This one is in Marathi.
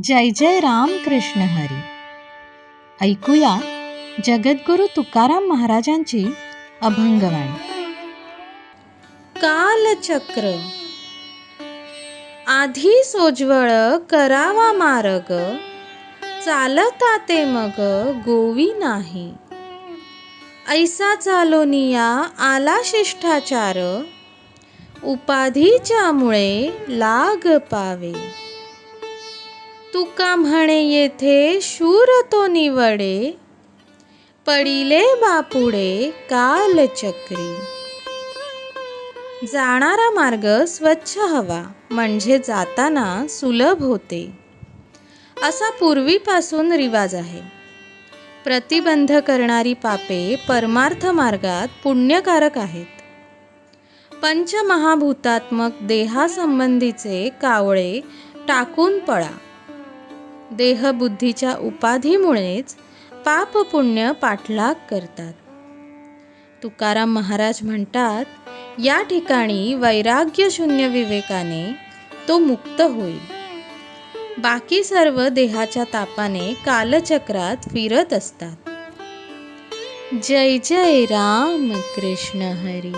जय जय राम कृष्ण हरी. ऐकूया जगद्गुरु तुकाराम महाराजांची अभंगवाणी. कालचक्र आधी सोज्वळ करावा मार्ग, चालता ते मग गोवी नाही. ऐसा चालोनिया आला शिष्टाचार, उपाधीच्या मुळे लाग पावे. तुका म्हणे येथे शूर तो निवडे, पडिले बापुडे कालचक्री. जाणारा मार्ग स्वच्छ हवा म्हणजे जाताना सुलभ होते, असा पूर्वीपासून रिवाज आहे. प्रतिबंध करणारी पापे परमार्थ मार्गात पुण्यकारक आहेत. पंचमहाभूतात्मक देहासंबंधीचे कावळे टाकून पळा. देहबुद्धीच्या उपाधीमुळेच पाप पुण्य पाठलाग करतात. तुकाराम महाराज म्हणतात, या ठिकाणी वैराग्य शून्य विवेकाने तो मुक्त होईल. बाकी सर्व देहाच्या तापाने कालचक्रात फिरत असतात. जय जय राम कृष्ण हरी.